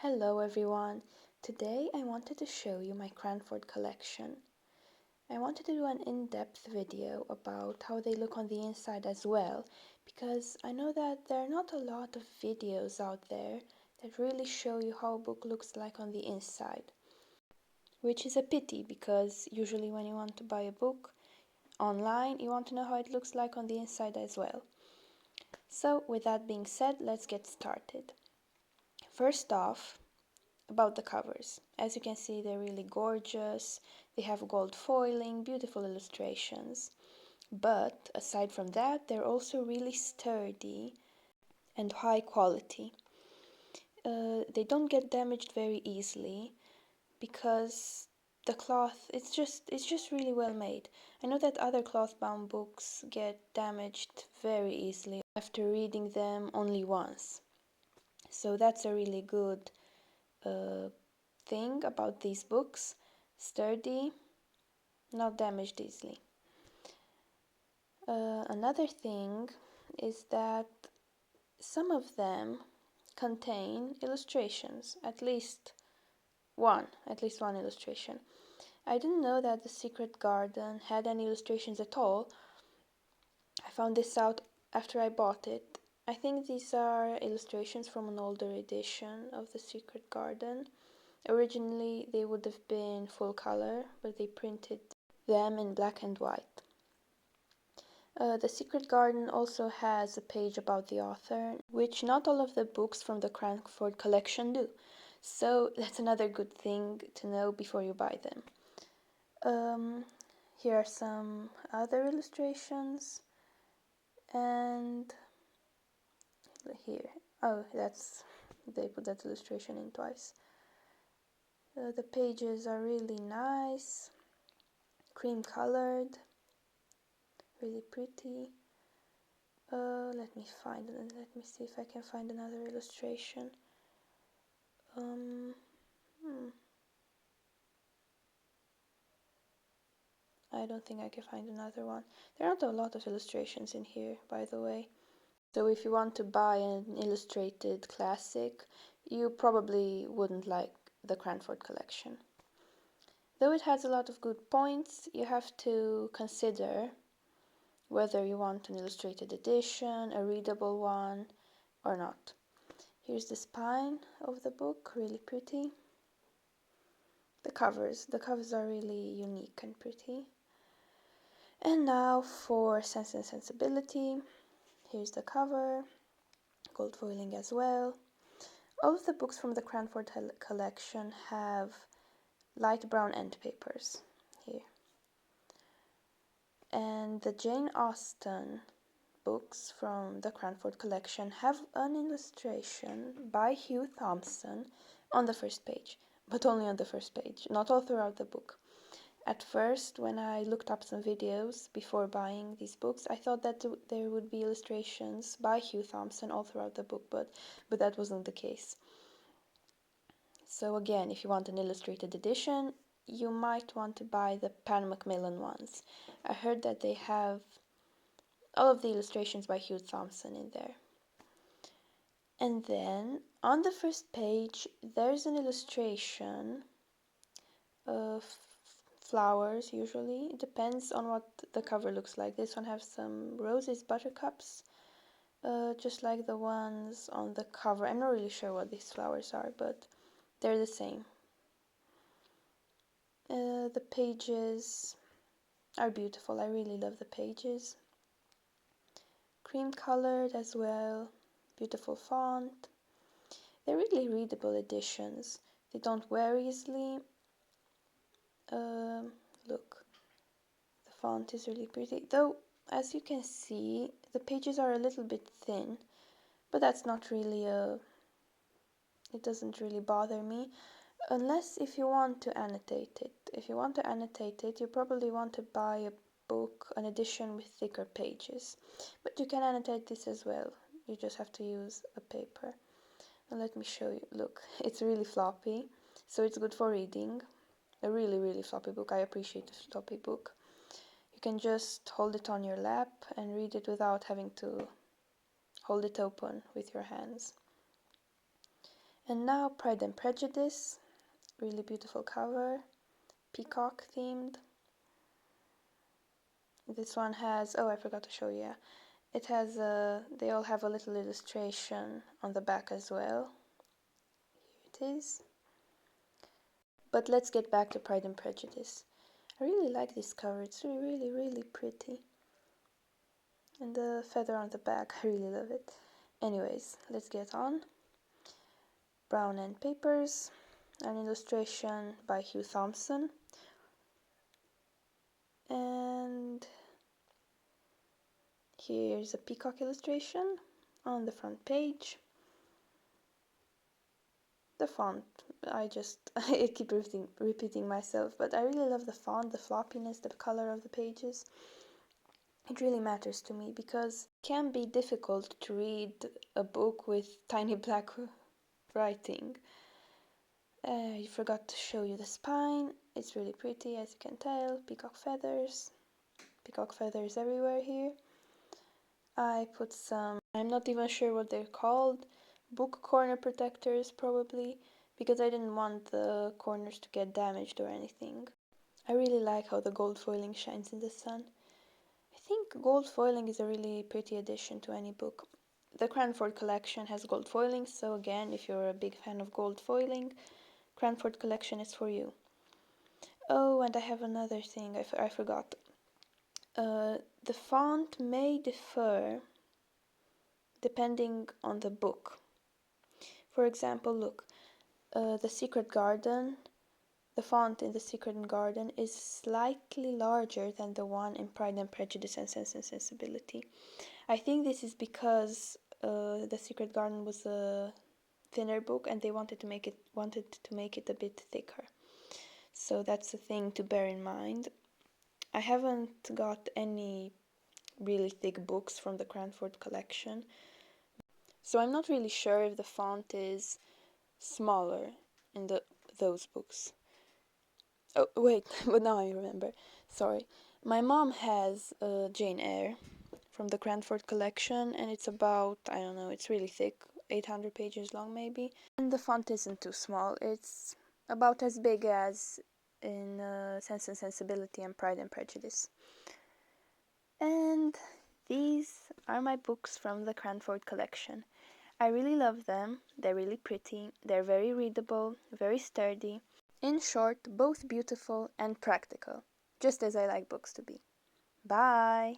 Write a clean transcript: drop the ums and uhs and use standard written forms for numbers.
Hello everyone! Today I wanted to show you my Cranford collection. I wanted to do an in-depth video about how they look on the inside as well, because I know that there are not a lot of videos out there that really show you how a book looks like on the inside. Which is a pity, because usually when you want to buy a book online, you want to know how it looks like on the inside as well. So with that being said, let's get started. First off, about the covers. As you can see, they're really gorgeous. They have gold foiling, beautiful illustrations. But aside from that, they're also really sturdy and high quality. They don't get damaged very easily because the cloth, it's just really well made. I know that other cloth-bound books get damaged very easily after reading them only once. So that's a really good thing about these books: sturdy, not damaged easily. Another thing is that some of them contain illustrations, at least one illustration. I didn't know that The Secret Garden had any illustrations at all. I found this out after I bought it. I think these are illustrations from an older edition of The Secret Garden. Originally they would have been full color, but they printed them in black and white. The Secret Garden also has a page about the author, which not all of the books from the Cranford Collection do. So that's another good thing to know before you buy them. Here are some other illustrations, and here, they put that illustration in twice. The pages are really nice, cream colored, really pretty. Let me see if I can find another illustration. I don't think I can find another one. There aren't a lot of illustrations in here, by the way. So if you want to buy an illustrated classic, you probably wouldn't like the Cranford Collection. Though it has a lot of good points, you have to consider whether you want an illustrated edition, a readable one, or not. Here's the spine of the book, really pretty. The covers are really unique and pretty. And now for Sense and Sensibility. Here's the cover, gold foiling as well. All of the books from the Cranford collection have light brown end papers here. And the Jane Austen books from the Cranford collection have an illustration by Hugh Thompson on the first page, but only on the first page, not all throughout the book. At first, when I looked up some videos before buying these books, I thought that there would be illustrations by Hugh Thompson all throughout the book, but that wasn't the case. So again, if you want an illustrated edition, you might want to buy the Pan Macmillan ones. I heard that they have all of the illustrations by Hugh Thompson in there. And then, on the first page, there's an illustration of flowers, usually. It depends on what the cover looks like. This one has some roses, buttercups, just like the ones on the cover. I'm not really sure what these flowers are, but they're the same. The pages are beautiful. I really love the pages. Cream colored as well, beautiful font. They're really readable editions. They don't wear easily. Look, the font is really pretty, though as you can see the pages are a little bit thin, but that's not really it doesn't really bother me, unless if you want to annotate it. If you want to annotate it, you probably want to buy a book, an edition with thicker pages, but you can annotate this as well. You just have to use a paper. And let me show you. Look, it's really floppy, so it's good for reading. A really floppy book. I appreciate a floppy book. You can just hold it on your lap and read it without having to hold it open with your hands. And now Pride and Prejudice, really beautiful cover, peacock themed. This one has, oh, I forgot to show you, yeah. It has they all have a little illustration on the back as well. Here it is. But let's get back to Pride and Prejudice. I really like this cover, it's really, really pretty. And the feather on the back, I really love it. Anyways, let's get on. Brown End Papers, an illustration by Hugh Thompson. And here's a peacock illustration on the front page. The font, I keep repeating myself, but I really love the font, the floppiness, the color of the pages. It really matters to me because it can be difficult to read a book with tiny black writing. I forgot to show you the spine. It's really pretty, as you can tell. Peacock feathers everywhere here. I put some, I'm not even sure what they're called, book corner protectors probably, because I didn't want the corners to get damaged or anything. I really like how the gold foiling shines in the sun. I think gold foiling is a really pretty addition to any book. The Cranford Collection has gold foiling, so again, if you're a big fan of gold foiling, Cranford Collection is for you. Oh, and I have another thing I forgot. The font may differ depending on the book. For example, look, The Secret Garden, the font in The Secret Garden is slightly larger than the one in Pride and Prejudice and Sense and Sensibility. I think this is because The Secret Garden was a thinner book and they wanted to make it a bit thicker. So that's a thing to bear in mind. I haven't got any really thick books from the Cranford Collection, so I'm not really sure if the font is smaller in those books. Oh, wait, but now I remember. Sorry. My mom has Jane Eyre from the Cranford Collection, and it's about, I don't know, it's really thick, 800 pages long maybe. And the font isn't too small. It's about as big as in Sense and Sensibility and Pride and Prejudice. And these are my books from the Cranford Collection. I really love them. They're really pretty. They're very readable, very sturdy. In short, both beautiful and practical, just as I like books to be. Bye!